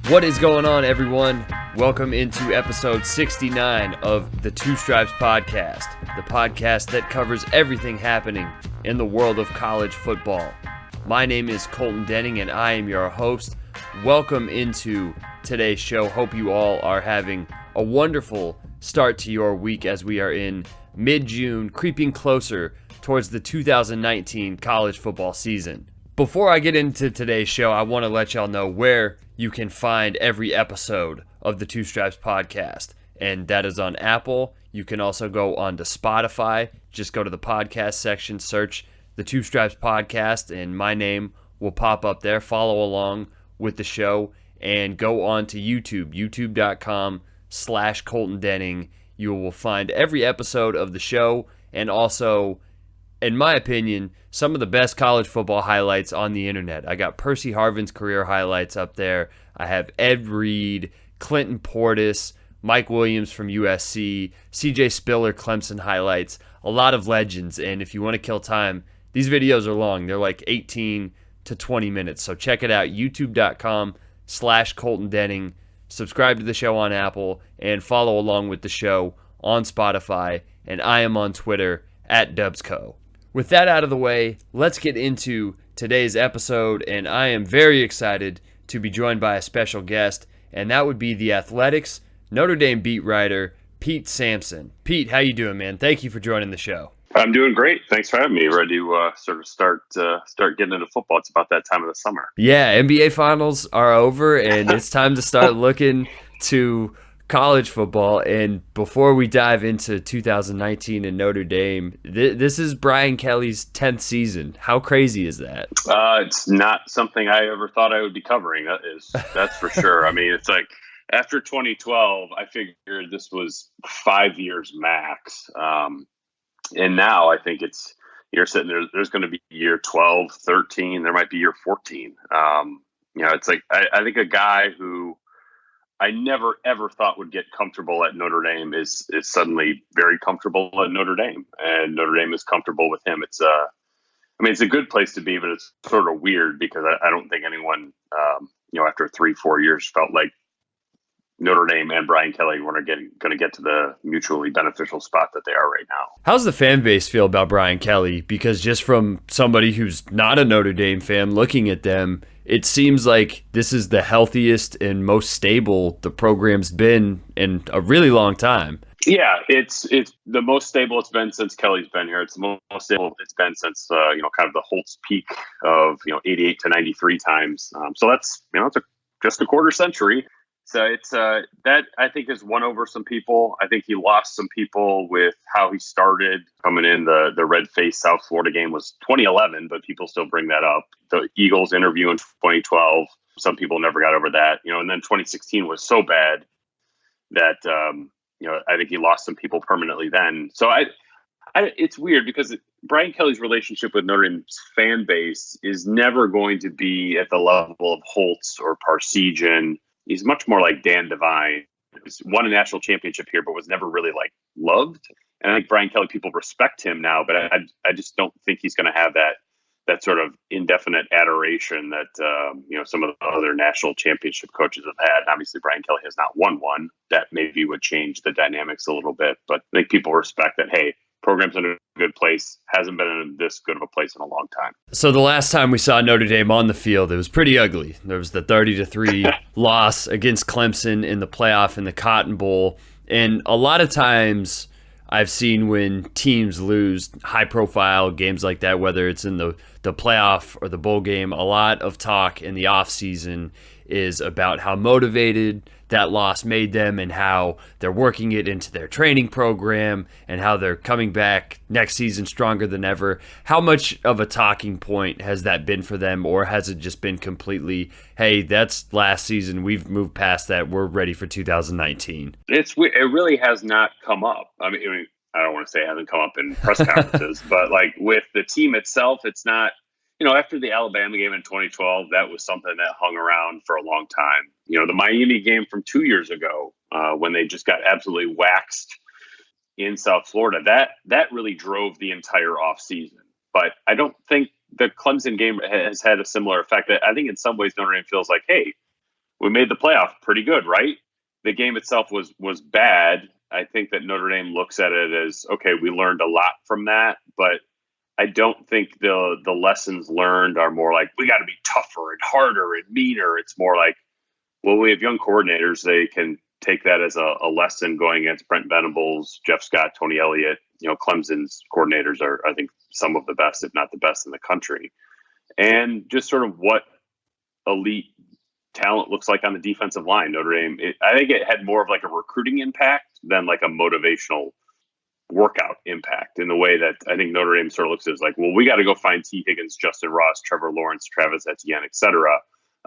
What is going on, everyone? Welcome into episode 69 of the Two Stripes podcast, the podcast that covers everything happening in the world of college football. My name is Colton Denning, and I am your host. Welcome into today's show. Hope you all are having a wonderful start to your week as we are in mid-June, creeping closer towards the 2019 college football season. Before I get into today's show, I want to let y'all know where you can find every episode of the Two Stripes podcast, and that is on Apple. You can also go on to Spotify. Just go to the podcast section, search the Two Stripes podcast, and my name will pop up there. Follow along with the show, and go on to YouTube, youtube.com/Colton Denning. You will find every episode of the show, and also, in my opinion, some of the best college football highlights on the internet. I got Percy Harvin's career highlights up there. I have Ed Reed, Clinton Portis, Mike Williams from USC, CJ Spiller Clemson highlights, a lot of legends. And if you want to kill time, these videos are long. They're like 18 to 20 minutes. So check it out, youtube.com/Colton Denning. Subscribe to the show on Apple and follow along with the show on Spotify. And I am on Twitter @DubsCo. With that out of the way, let's get into today's episode, and I am very excited to be joined by a special guest, and that would be the Athletics Notre Dame beat writer, Pete Sampson. Pete, how you doing, man? Thank you for joining the show. I'm doing great. Thanks for having me. Ready to sort of start getting into football. It's about that time of the summer. Yeah, NBA finals are over, and it's time to start looking to college football. And before we dive into 2019 and Notre Dame, this is Brian Kelly's 10th season. How crazy is that? It's not something I ever thought I would be covering. That's for sure. I mean, it's like after 2012, I figured this was 5 years max. And now I think you're sitting there, there's going to be year 12, 13, there might be year 14. It's like, I think a guy who I never, ever thought would get comfortable at Notre Dame is suddenly very comfortable at Notre Dame, and Notre Dame is comfortable with him. It's a good place to be, but it's sort of weird because I don't think anyone, after 3-4 years felt like Notre Dame and Brian Kelly were going to get to the mutually beneficial spot that they are right now. How's the fan base feel about Brian Kelly? Because just from somebody who's not a Notre Dame fan looking at them, it seems like this is the healthiest and most stable the program's been in a really long time. Yeah, it's the most stable it's been since Kelly's been here. It's the most stable it's been since kind of the Holtz peak of 88 to 93 times. So that's it's just a quarter century. So it's that I think has won over some people. I think he lost some people with how he started coming in. The red-faced South Florida game was 2011, but people still bring that up. The Eagles interview in 2012, some people never got over that. And then 2016 was so bad that I think he lost some people permanently then. So it's weird because Brian Kelly's relationship with Notre Dame's fan base is never going to be at the level of Holtz or Parsegian. He's much more like Dan Devine. He's won a national championship here, but was never really loved. And I think Brian Kelly, people respect him now, but I just don't think he's going to have that sort of indefinite adoration that some of the other national championship coaches have had. Obviously, Brian Kelly has not won one. That maybe would change the dynamics a little bit, but I think people respect that. Hey, program's in a good place, hasn't been in this good of a place in a long time. So the last time we saw Notre Dame on the field, it was pretty ugly. There was the 30-3 loss against Clemson in the playoff in the Cotton Bowl. And a lot of times I've seen when teams lose high-profile games like that, whether it's in the playoff or the bowl game, a lot of talk in the offseason is about how motivated that loss made them and how they're working it into their training program and how they're coming back next season stronger than ever. How much of a talking point has that been for them, or has it just been completely, hey, that's last season, we've moved past that, we're ready for 2019? It really has not come up. I mean, I don't want to say it hasn't come up in press conferences, but with the team itself, it's not. After the Alabama game in 2012, that was something that hung around for a long time. The Miami game from 2 years ago, when they just got absolutely waxed in South Florida, that really drove the entire offseason. But I don't think the Clemson game has had a similar effect. I think in some ways Notre Dame feels like, hey, we made the playoff pretty good, right? The game itself was bad. I think that Notre Dame looks at it as, okay, we learned a lot from that, but I don't think the lessons learned are more like we got to be tougher and harder and meaner. It's more like, well, we have young coordinators. They can take that as a lesson going against Brent Venables, Jeff Scott, Tony Elliott. Clemson's coordinators are, I think, some of the best, if not the best in the country. And just sort of what elite talent looks like on the defensive line. Notre Dame, I think it had more of like a recruiting impact than like a motivational workout impact, in the way that I think Notre Dame sort of looks at it as like, well, we got to go find T. Higgins, Justin Ross, Trevor Lawrence, Travis Etienne, et cetera.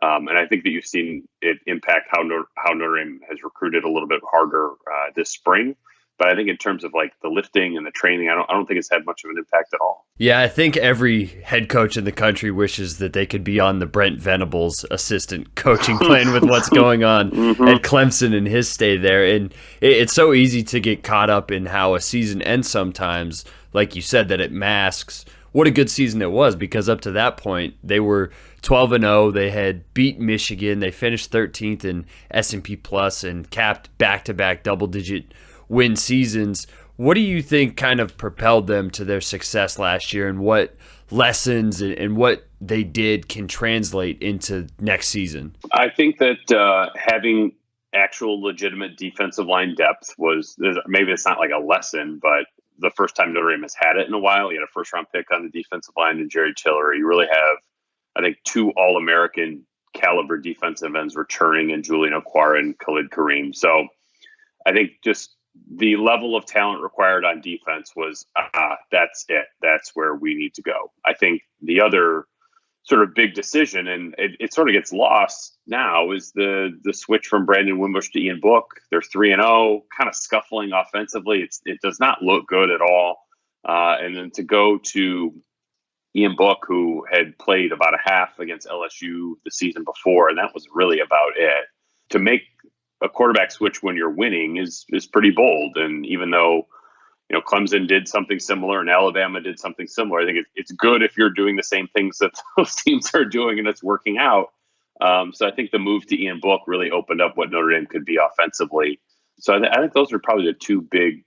And I think that you've seen it impact how Notre Dame has recruited a little bit harder this spring. But I think in terms of like the lifting and the training, I don't think it's had much of an impact at all. Yeah, I think every head coach in the country wishes that they could be on the Brent Venables assistant coaching plan with what's going on at Clemson and his stay there. And it's so easy to get caught up in how a season ends sometimes, like you said, that it masks what a good season it was, because up to that point, they were 12-0. They had beat Michigan. They finished 13th in S&P Plus and capped back-to-back double-digit win seasons. What do you think kind of propelled them to their success last year, and what lessons and what they did can translate into next season? I think that having actual legitimate defensive line depth maybe it's not like a lesson, but the first time Notre Dame has had it in a while. You had a first-round pick on the defensive line in Jerry Tiller. You really have, I think, two All-American caliber defensive ends returning in Julian Okwara and Khalid Kareem. So I think just the level of talent required on defense was, that's it. That's where we need to go. I think the other sort of big decision, and it sort of gets lost now, is the switch from Brandon Wimbush to Ian Book. They're 3-0, kind of scuffling offensively. It does not look good at all. And then to go to Ian Book, who had played about a half against LSU the season before, and that was really about it. To make a quarterback switch when you're winning is pretty bold. And even though, Clemson did something similar and Alabama did something similar, I think it's good if you're doing the same things that those teams are doing and it's working out. So I think the move to Ian Book really opened up what Notre Dame could be offensively. So I think those are probably the two big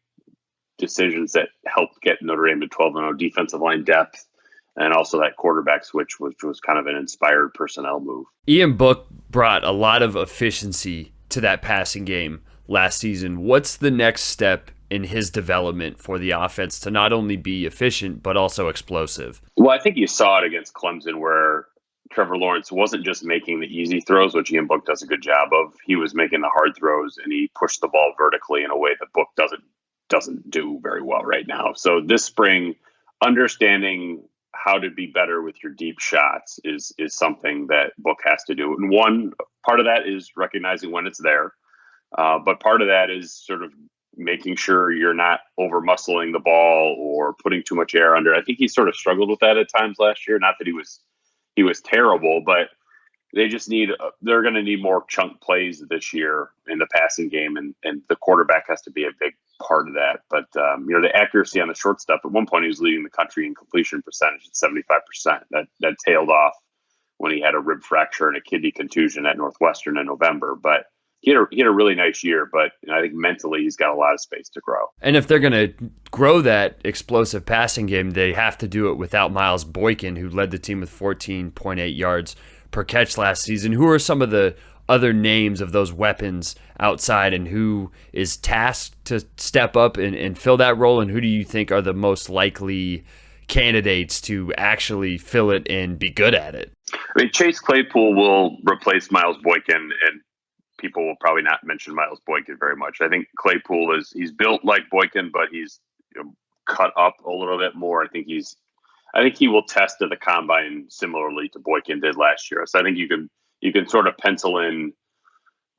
decisions that helped get Notre Dame to 12-0: defensive line depth, and also that quarterback switch, which was kind of an inspired personnel move. Ian Book brought a lot of efficiency to that passing game last season. What's the next step in his development for the offense to not only be efficient, but also explosive? Well, I think you saw it against Clemson, where Trevor Lawrence wasn't just making the easy throws, which Ian Book does a good job of. He was making the hard throws, and he pushed the ball vertically in a way that Book doesn't do very well right now. So this spring, understanding how to be better with your deep shots is something that Book has to do. And one part of that is recognizing when it's there. But part of that is sort of making sure you're not over muscling the ball or putting too much air under. I think he sort of struggled with that at times last year. Not that he was terrible, but they're going to need more chunk plays this year in the passing game. And the quarterback has to be a big part of that. But, the accuracy on the short stuff, at one point he was leading the country in completion percentage at 75%. That tailed off when he had a rib fracture and a kidney contusion at Northwestern in November. But he had a really nice year, but I think mentally he's got a lot of space to grow. And if they're going to grow that explosive passing game, they have to do it without Miles Boykin, who led the team with 14.8 yards per catch last season. Who are some of the other names of those weapons outside, and who is tasked to step up and fill that role? And who do you think are the most likely candidates to actually fill it and be good at it? I mean, Chase Claypool will replace Miles Boykin, and people will probably not mention Miles Boykin very much. I think Claypool he's built like Boykin, but he's cut up a little bit more. I think he will test at the combine similarly to Boykin did last year. So I think you can sort of pencil in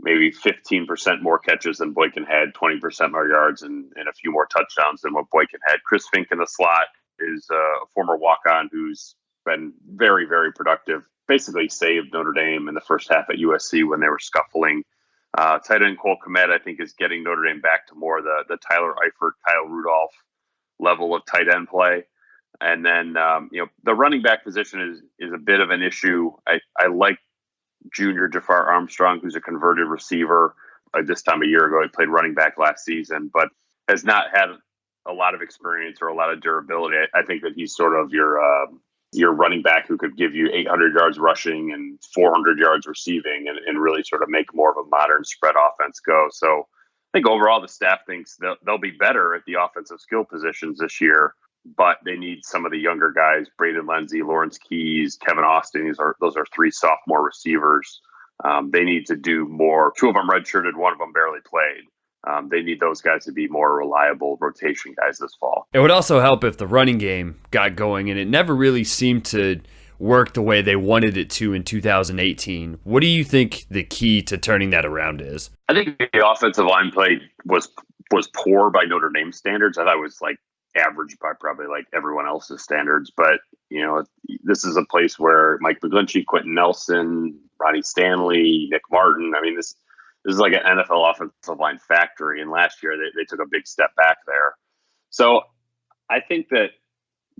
maybe 15% more catches than Boykin had, 20% more yards, and a few more touchdowns than what Boykin had. Chris Fink in the slot is a former walk-on who's been very, very productive. Basically saved Notre Dame in the first half at USC when they were scuffling. Tight end Cole Kmet, I think, is getting Notre Dame back to more the Tyler Eifert, Kyle Rudolph level of tight end play. And then, the running back position is a bit of an issue. I like junior Jafar Armstrong, who's a converted receiver. This time a year ago, he played running back last season, but has not had a lot of experience or a lot of durability. I think that he's sort of your running back who could give you 800 yards rushing and 400 yards receiving and really sort of make more of a modern spread offense go. So I think overall the staff thinks they'll be better at the offensive skill positions this year, but they need some of the younger guys, Braden Lenzy, Lawrence Keys, Kevin Austin. Those are three sophomore receivers. They need to do more. Two of them redshirted, one of them barely played. They need those guys to be more reliable rotation guys this fall. It would also help if the running game got going, and it never really seemed to work the way they wanted it to in 2018. What do you think the key to turning that around is? I think the offensive line play was poor by Notre Dame standards. I thought it was like average by probably like everyone else's standards. But, this is a place where Mike McGlinchey, Quentin Nelson, Ronnie Stanley, Nick Martin, this is like an NFL offensive line factory. And last year they took a big step back there. So I think that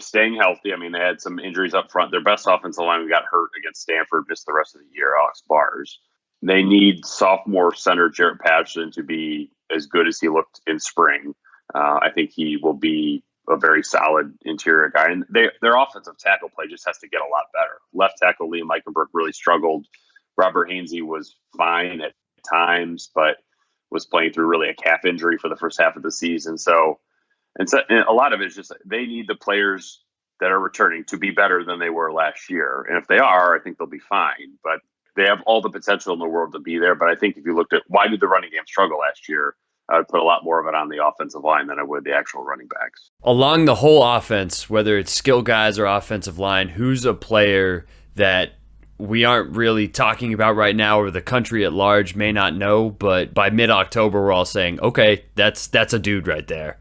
staying healthy, they had some injuries up front. Their best offensive line got hurt against Stanford, missed the rest of the year, Alex Bars. They need sophomore center Jarrett Patterson to be as good as he looked in spring. I think he will be a very solid interior guy. And their offensive tackle play just has to get a lot better. Left tackle Liam Eichenberg really struggled. Robert Hainsey was fine at times, but was playing through really a calf injury for the first half of the season. So a lot of it is just they need the players that are returning to be better than they were last year. And if they are, I think they'll be fine. But they have all the potential in the world to be there. But I think if you looked at why did the running game struggle last year, I would put a lot more of it on the offensive line than I would the actual running backs. Along the whole offense, whether it's skill guys or offensive line, who's a player that we aren't really talking about right now or the country at large may not know, but by mid-October we're all saying, okay, that's a dude right there?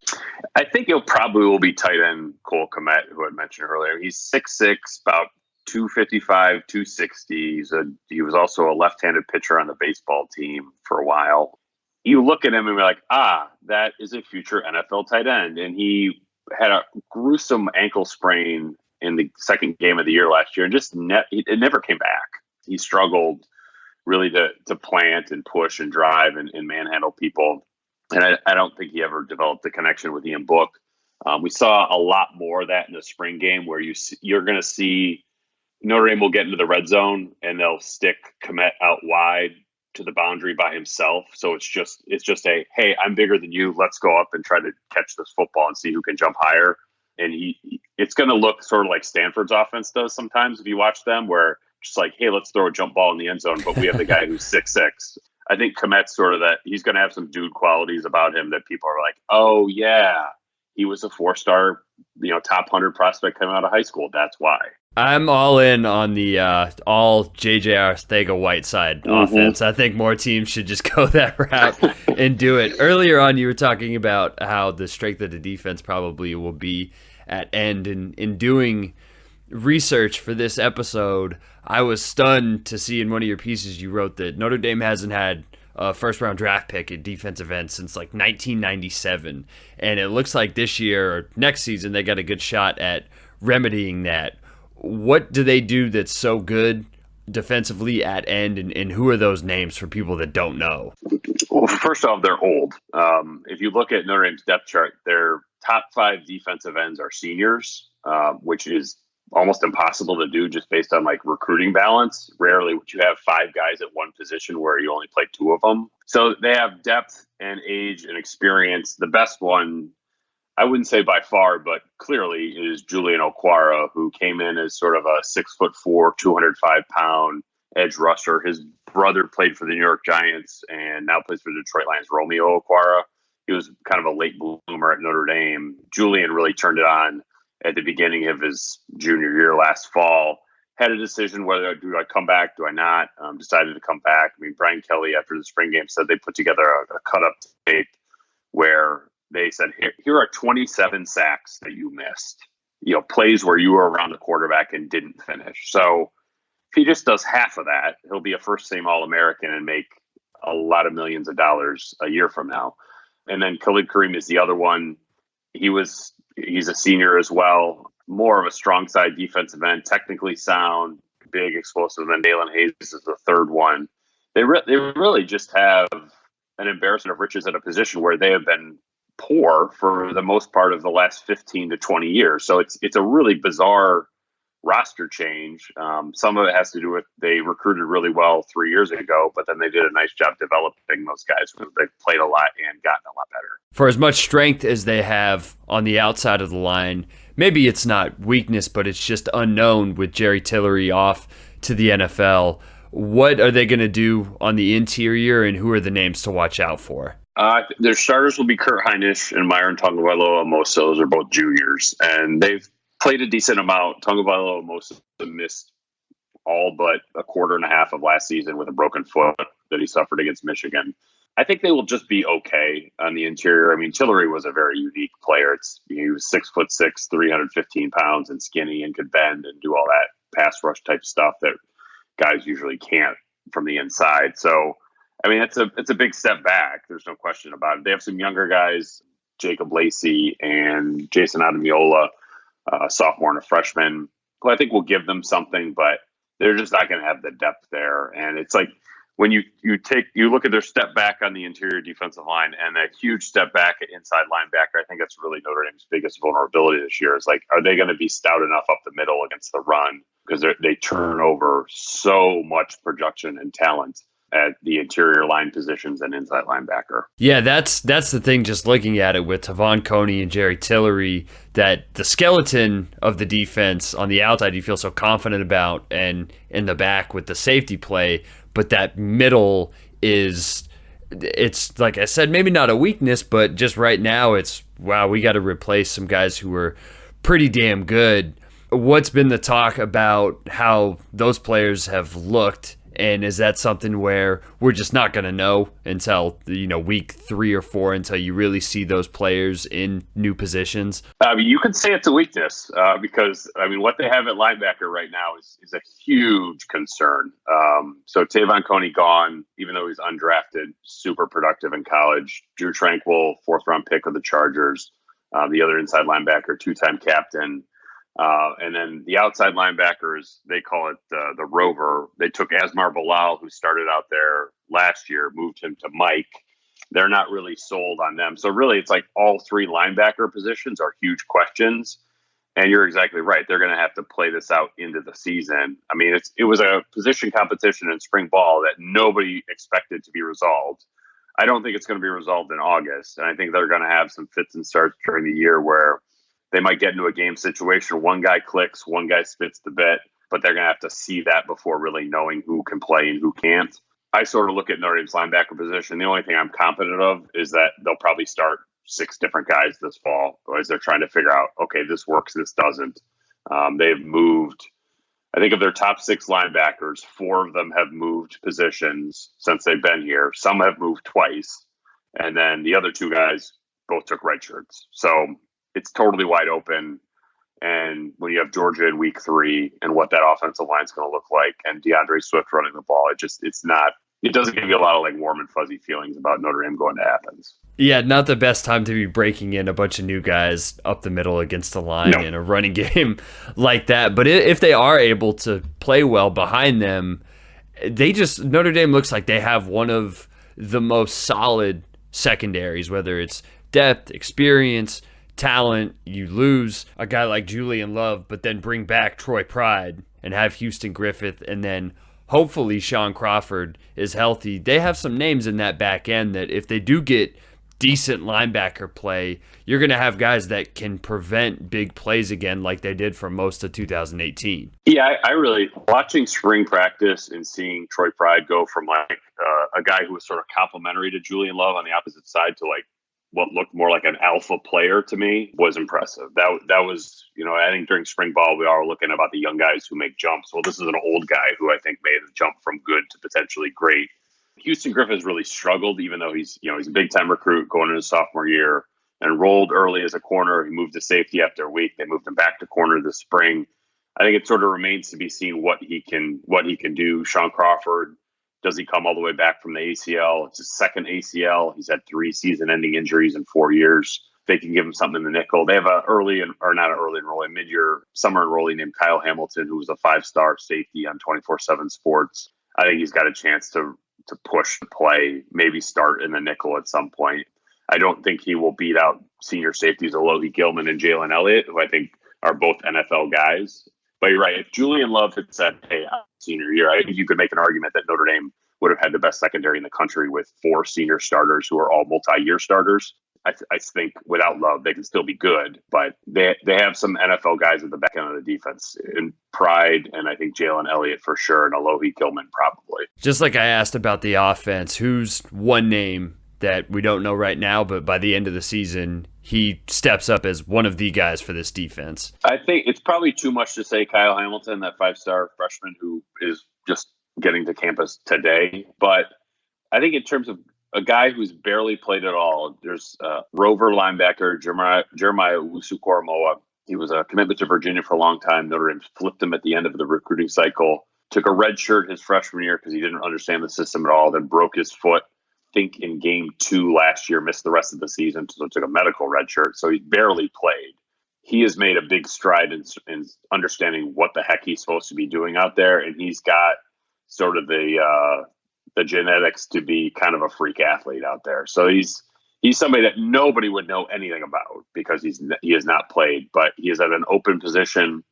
I think it probably will be tight end Cole Kmet, who I mentioned earlier. He's 6'6", about 255, 260. He was also a left-handed pitcher on the baseball team for a while. You look at him and be like, that is a future NFL tight end. And he had a gruesome ankle sprain in the second game of the year last year, and just it never came back. He struggled really to plant and push and drive and manhandle people. And I don't think he ever developed the connection with Ian Book. We saw a lot more of that in the spring game where you're going to see Notre Dame will get into the red zone and they'll stick Kmet out wide to the boundary by himself. So it's just a, hey, I'm bigger than you. Let's go up and try to catch this football and see who can jump higher. And it's going to look sort of like Stanford's offense does sometimes if you watch them, where just like, hey, let's throw a jump ball in the end zone, but we have the guy who's 6'6". I think Kmet's sort of that. He's going to have some dude qualities about him that people are like, oh yeah, he was a 4-star, top 100 prospect coming out of high school. That's why. I'm all in on the all J.J. Arcega-Whiteside offense. I think more teams should just go that route and do it. Earlier on, you were talking about how the strength of the defense probably will be at end. And in doing research for this episode, I was stunned to see in one of your pieces you wrote that Notre Dame hasn't had a first-round draft pick at defensive end since like 1997. And it looks like this year or next season they got a good shot at remedying that. What do they do that's so good defensively at end, and who are those names for people that don't know? Well, first off, they're old. If you look at Notre Dame's depth chart, their top 5 defensive ends are seniors, which is almost impossible to do just based on like recruiting balance. Rarely would you have 5 guys at one position where you only play 2 of them. So they have depth and age and experience. The best one, I wouldn't say by far, but clearly is Julian Okwara, who came in as sort of a 6'4", 205-pound edge rusher. His brother played for the New York Giants and now plays for the Detroit Lions, Romeo Okwara. He was kind of a late bloomer at Notre Dame. Julian really turned it on at the beginning of his junior year last fall. Had a decision whether do I come back, do I not? Decided to come back. Brian Kelly, after the spring game, said they put together a cut-up tape where they said, here are 27 sacks that you missed, plays where you were around the quarterback and didn't finish. So if he just does half of that, he'll be a first-team All-American and make a lot of millions of dollars a year from now. And then Khalid Kareem is the other one. He's a senior as well, more of a strong side defensive end, technically sound, big explosive. And then Dalen Hayes is the third one. They really just have an embarrassment of riches at a position where they have been poor for the most part of the last 15 to 20 years. So it's a really bizarre roster change. Some of it has to do with they recruited really well 3 years ago, but then they did a nice job developing those guys. They've played a lot and gotten a lot better. For as much strength as they have on the outside of the line, maybe it's not weakness, but it's just unknown with Jerry Tillery off to the NFL. What are they going to do on the interior, and who are the names to watch out for? Their starters will be Kurt Heinisch and Myron Tagovailoa Amosa. Those are both juniors, and they've played a decent amount. Tagovailoa Amosa missed all but a quarter and a half of last season with a broken foot that he suffered against Michigan. I think they will just be okay on the interior. I mean, Tillery was a very unique player. He was 6'6", 315 pounds, and skinny, and could bend and do all that pass rush type stuff that guys usually can't from the inside. So, I mean, it's a big step back. There's no question about it. They have some younger guys, Jacob Lacey and Jason Adamiola, sophomore and a freshman, who I think will give them something, but they're just not going to have the depth there. And it's like when you look at their step back on the interior defensive line and a huge step back at inside linebacker, I think that's really Notre Dame's biggest vulnerability this year. Is like, are they going to be stout enough up the middle against the run? Because they turn over so much production and talent at the interior line positions and inside linebacker. Yeah, that's the thing, just looking at it with Tavon Coney and Jerry Tillery, that the skeleton of the defense on the outside you feel so confident about, and in the back with the safety play, but that middle it's like I said, maybe not a weakness, but just right now it's, wow, we got to replace some guys who were pretty damn good. What's been the talk about how those players have looked? And is that something where we're just not going to know until, week 3 or 4, until you really see those players in new positions? You could say it's a weakness because, what they have at linebacker right now is a huge concern. So Tavon Coney gone, even though he's undrafted, super productive in college. Drew Tranquil, 4th-round pick of the Chargers, the other inside linebacker, 2-time captain. And then the outside linebackers, they call it the rover. They took Asmar Bilal, who started out there last year, moved him to Mike. They're not really sold on them. So really, it's like all 3 linebacker positions are huge questions. And you're exactly right. They're going to have to play this out into the season. I mean, it was a position competition in spring ball that nobody expected to be resolved. I don't think it's going to be resolved in August. And I think they're going to have some fits and starts during the year where they might get into a game situation. One guy clicks, one guy spits the bit, but they're going to have to see that before really knowing who can play and who can't. I sort of look at Notre Dame's linebacker position. The only thing I'm confident of is that they'll probably start 6 different guys this fall as they're trying to figure out, okay, this works, this doesn't. They've moved, I think of their top 6 linebackers, 4 of them have moved positions since they've been here. Some have moved twice. And then the other 2 guys both took red shirts. So it's totally wide open. And when you have Georgia in week 3 and what that offensive line is going to look like, and DeAndre Swift running the ball, it doesn't give you a lot of like warm and fuzzy feelings about Notre Dame going to Athens. Yeah, not the best time to be breaking in a bunch of new guys up the middle against the line in a running game like that. But if they are able to play well behind them, Notre Dame looks like they have one of the most solid secondaries, whether it's depth, experience, talent. You lose a guy like Julian Love, but then bring back Troy Pride and have Houston Griffith, and then hopefully Sean Crawford is healthy. They have some names in that back end that if they do get decent linebacker play, you're going to have guys that can prevent big plays again like they did for most of 2018. Yeah, I really, watching spring practice and seeing Troy Pride go from like a guy who was sort of complimentary to Julian Love on the opposite side to like what looked more like an alpha player to me was impressive. That was, I think during spring ball, we are looking about the young guys who make jumps. Well, this is an old guy who I think made the jump from good to potentially great. Houston Griffith has really struggled, even though he's a big time recruit going into his sophomore year, enrolled early as a corner. He moved to safety after a week. They moved him back to corner this spring. I think it sort of remains to be seen what he can do. Sean Crawford, does he come all the way back from the ACL? It's his second ACL. He's had 3 season-ending injuries in 4 years. they can give him something in the nickel. They have a mid-year summer enrollee named Kyle Hamilton, who was a 5-star safety on 24/7 Sports. I think he's got a chance to push the play, maybe start in the nickel at some point. I don't think he will beat out senior safeties Alohi Gilman and Jalen Elliott, who I think are both NFL guys. But you're right. If Julian Love had said, hey, senior year, I think you could make an argument that Notre Dame would have had the best secondary in the country with 4 senior starters who are all multi-year starters. I think without Love, they can still be good, but they have some NFL guys at the back end of the defense in Pride, and I think Jalen Elliott for sure, and Alohi Gilman probably. Just like I asked about the offense, who's one name that we don't know right now, but by the end of the season, he steps up as one of the guys for this defense? I think it's probably too much to say Kyle Hamilton, that 5-star freshman who is just getting to campus today. But I think in terms of a guy who's barely played at all, there's Rover linebacker Jeremiah Usu-Koromoa. He was a commitment to Virginia for a long time. Notre Dame flipped him at the end of the recruiting cycle. Took a red shirt his freshman year because he didn't understand the system at all, then broke his foot, I think in game 2 last year, missed the rest of the season, so took a medical red shirt. So he barely played. He has made a big stride in understanding what the heck he's supposed to be doing out there, and he's got sort of the genetics to be kind of a freak athlete out there. So he's somebody that nobody would know anything about because he has not played, but he is at an open position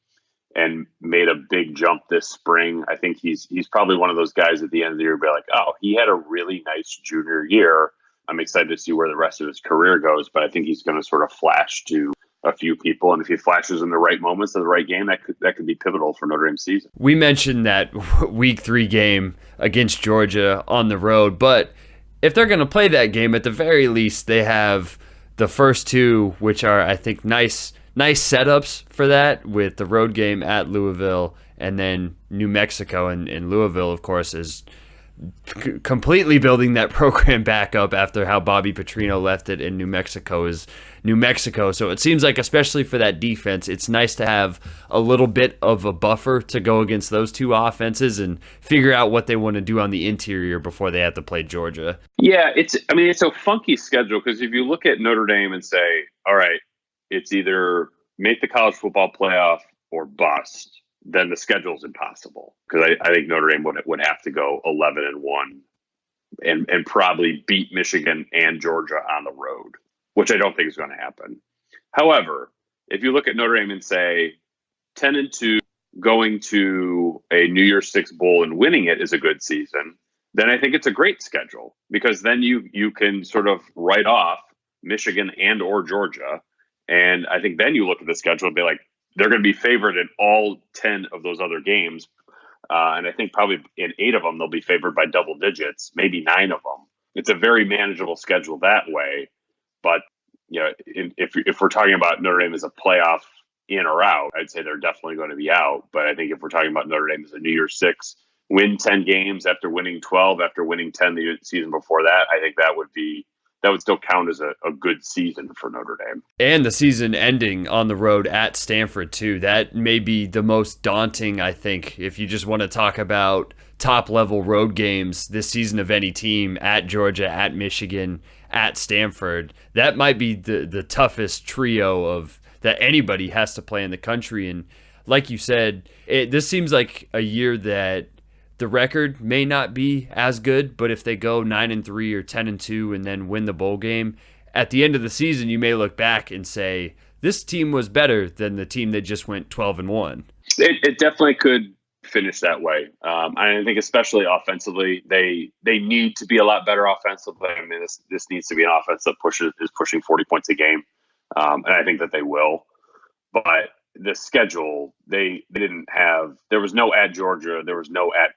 and made a big jump this spring. I think he's probably one of those guys at the end of the year be like, oh, he had a really nice junior year. I'm excited to see where the rest of his career goes, but I think he's going to sort of flash to a few people, and if he flashes in the right moments of the right game, that could be pivotal for Notre Dame's season. We mentioned that week 3 game against Georgia on the road, but if they're going to play that game, at the very least, they have the first 2, which are, I think, nice setups for that, with the road game at Louisville and then New Mexico. And Louisville, of course, is completely building that program back up after how Bobby Petrino left it, in New Mexico is New Mexico. So it seems like, especially for that defense, it's nice to have a little bit of a buffer to go against those 2 offenses and figure out what they want to do on the interior before they have to play Georgia. Yeah, it's a funky schedule because if you look at Notre Dame and say, all right, it's either make the college football playoff or bust, then the schedule's impossible. Because I think Notre Dame would have to go 11-1 and probably beat Michigan and Georgia on the road, which I don't think is going to happen. However, if you look at Notre Dame and say 10-2, going to a New Year's Six bowl and winning it is a good season, then I think it's a great schedule, because then you can sort of write off Michigan and or Georgia. And I think then you look at the schedule and be like, they're going to be favored in all 10 of those other games. And I think probably in 8 of them, they'll be favored by double digits, maybe 9 of them. It's a very manageable schedule that way. But, if we're talking about Notre Dame as a playoff in or out, I'd say they're definitely going to be out. But I think if we're talking about Notre Dame as a New Year's Six, win 10 games after winning 12, after winning 10 the season before that, I think that would still count as a good season for Notre Dame. And the season ending on the road at Stanford, too. That may be the most daunting, I think, if you just want to talk about top-level road games this season of any team, at Georgia, at Michigan, at Stanford. That might be the toughest trio of that anybody has to play in the country. And like you said, this seems like a year that the record may not be as good, but if they go 9-3 or 10-2 and then win the bowl game, at the end of the season, you may look back and say, this team was better than the team that just went 12-1. It definitely could finish that way. I think especially offensively, they need to be a lot better offensively. I mean, this needs to be an offense that is pushing 40 points a game. And I think that they will. But the schedule, they didn't have, there was no at Georgia, there was no at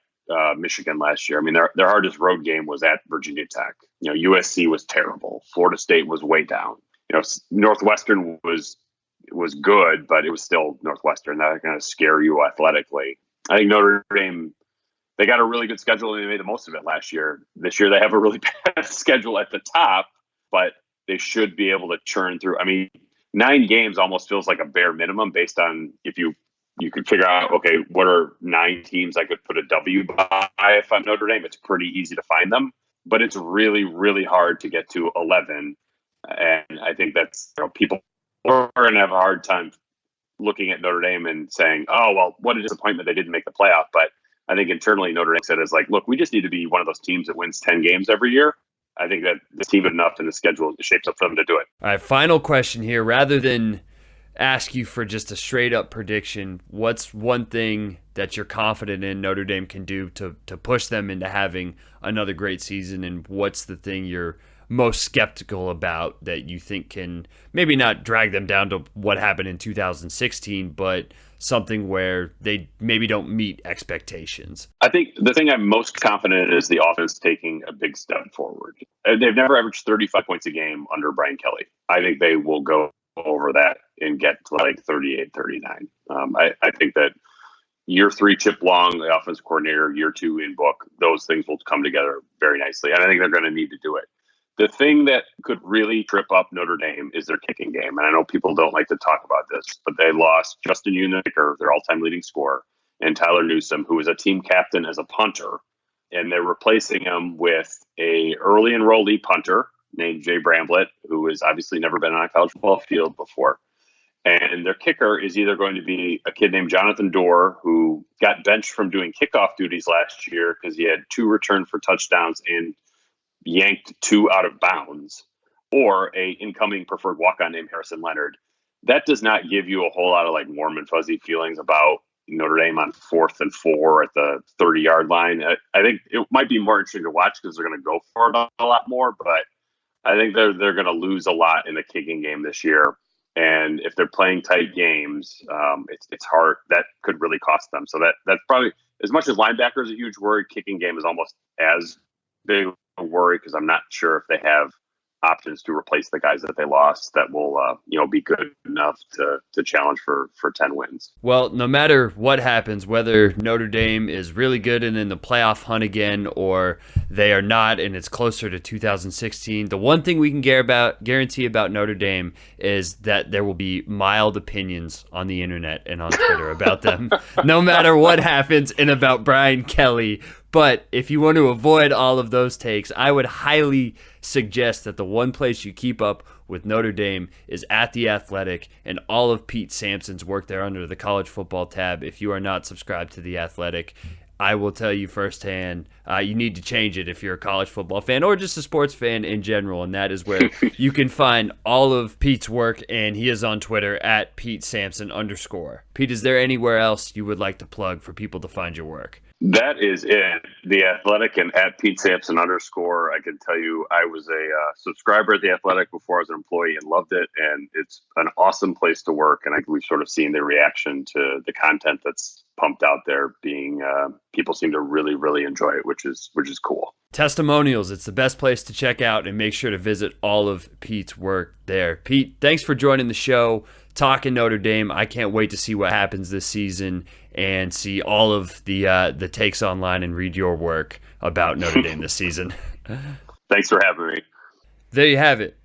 Michigan last year. I mean, their hardest road game was at Virginia Tech. USC was terrible. Florida State was way down. Northwestern was good, but it was still Northwestern. That's going to scare you athletically. I think Notre Dame, they got a really good schedule and they made the most of it last year. This year they have a really bad schedule at the top, but they should be able to churn through. I mean, 9 games almost feels like a bare minimum based on if you could figure out, okay, what are 9 teams I could put a W by if I'm Notre Dame? It's pretty easy to find them, but it's really, really hard to get to 11 And I think that's, people are going to have a hard time looking at Notre Dame and saying, oh, well, what a disappointment they didn't make the playoff. But I think internally Notre Dame said is like, look, we just need to be one of those teams that wins 10 games every year. I think that this team is enough and the schedule shapes up for them to do it. All right, final question here. Rather than ask you for just a straight up prediction, what's one thing that you're confident in Notre Dame can do to push them into having another great season, and what's the thing you're most skeptical about that you think can maybe not drag them down to what happened in 2016, but something where they maybe don't meet expectations? I think the thing I'm most confident in is the offense taking a big step forward. They've never averaged 35 points a game under Brian Kelly. I think they will go over that and get to like 38, 39. I think that year 3, Chip Long, the offensive coordinator, year 2 in Book, those things will come together very nicely. And I think they're going to need to do it. The thing that could really trip up Notre Dame is their kicking game. And I know people don't like to talk about this, but they lost Justin Uniker, their all-time leading scorer, and Tyler Newsome, who was a team captain as a punter. And they're replacing him with a early enrollee punter named Jay Bramblett, who has obviously never been on a college football field before. And their kicker is either going to be a kid named Jonathan Dorr, who got benched from doing kickoff duties last year because he had 2 returned for touchdowns and yanked 2 out of bounds, or a incoming preferred walk-on named Harrison Leonard. That does not give you a whole lot of like warm and fuzzy feelings about Notre Dame on 4th and 4 at the 30-yard line. I think it might be more interesting to watch because they're going to go for it a lot more, but I think they're going to lose a lot in the kicking game this year. And if they're playing tight games, it's hard. That could really cost them. So that's probably, as much as linebacker is a huge worry, kicking game is almost as big a worry because I'm not sure if they have options to replace the guys that they lost that will be good enough to challenge for 10 wins. Well, no matter what happens, whether Notre Dame is really good and in the playoff hunt again, or they are not and it's closer to 2016, the one thing we can guarantee about Notre Dame is that there will be mild opinions on the internet and on Twitter about them, no matter what happens, and about Brian Kelly. But if you want to avoid all of those takes, I would highly suggest that the one place you keep up with Notre Dame is at The Athletic, and all of Pete Sampson's work there under the college football tab. If you are not subscribed to The Athletic, I will tell you firsthand, you need to change it if you're a college football fan or just a sports fan in general, and that is where you can find all of Pete's work, and he is on Twitter at @PeteSampson_. Pete, is there anywhere else you would like to plug for people to find your work? That is it. The Athletic and at @PeteSampson_. I can tell you I was a subscriber at The Athletic before I was an employee and loved it. And it's an awesome place to work. And we've sort of seen the reaction to the content that's pumped out there being people seem to really, really enjoy it, which is cool. Testimonials. It's the best place to check out, and make sure to visit all of Pete's work there. Pete, thanks for joining the show, talking Notre Dame. I can't wait to see what happens this season and see all of the takes online and read your work about Notre Dame this season. Thanks for having me. There you have it.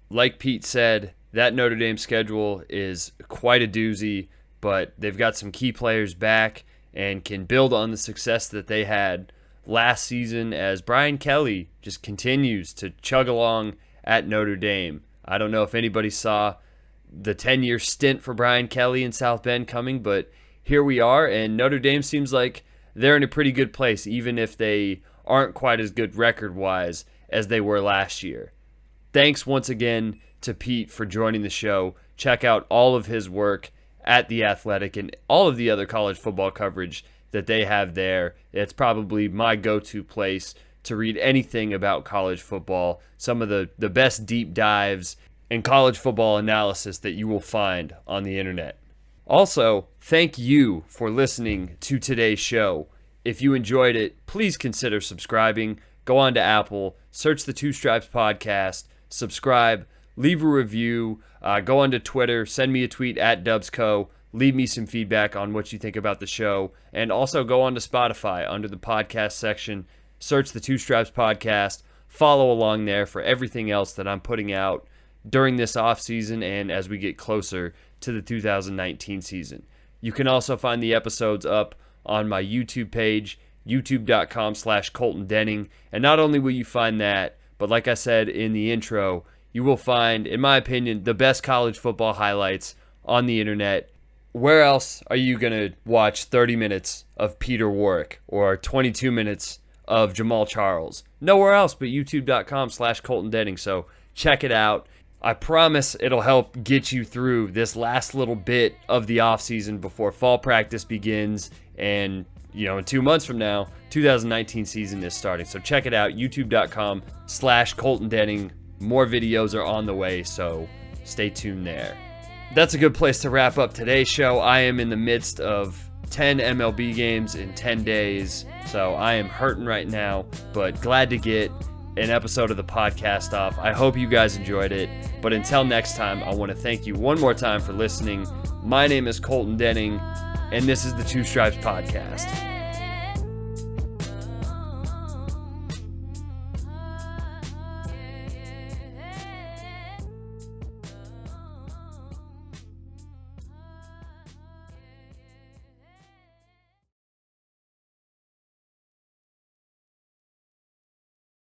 Like Pete said, that Notre Dame schedule is quite a doozy, but they've got some key players back and can build on the success that they had last season as Brian Kelly just continues to chug along at Notre Dame. I don't know if anybody saw the 10-year stint for Brian Kelly in South Bend coming, but here we are, and Notre Dame seems like they're in a pretty good place, even if they aren't quite as good record-wise as they were last year. Thanks once again to Pete for joining the show. Check out all of his work at The Athletic and all of the other college football coverage that they have there. It's probably my go-to place to read anything about college football, some of the best deep dives and college football analysis that you will find on the internet. Also, thank you for listening to today's show. If you enjoyed it, please consider subscribing. Go on to Apple, search the Two Stripes Podcast, subscribe, leave a review, go on to Twitter, send me a tweet at DubsCo, leave me some feedback on what you think about the show, and also go on to Spotify under the podcast section, search the Two Stripes Podcast, follow along there for everything else that I'm putting out during this off season and as we get closer to the 2019 season. You can also find the episodes up on my YouTube page, youtube.com/Colton Denning. And not only will you find that, but like I said in the intro, you will find, in my opinion, the best college football highlights on the internet. Where else are you going to watch 30 minutes of Peter Warwick or 22 minutes of Jamal Charles? Nowhere else but youtube.com/Colton Denning. So check it out. I promise it'll help get you through this last little bit of the offseason before fall practice begins. And, in 2 months from now, 2019 season is starting. So check it out, youtube.com/Colton Denning. More videos are on the way, so stay tuned there. That's a good place to wrap up today's show. I am in the midst of 10 MLB games in 10 days, so I am hurting right now, but glad to get an episode of the podcast off. I hope you guys enjoyed it, but until next time, I want to thank you one more time for listening. My name is Colton Denning, and this is the Two Stripes Podcast.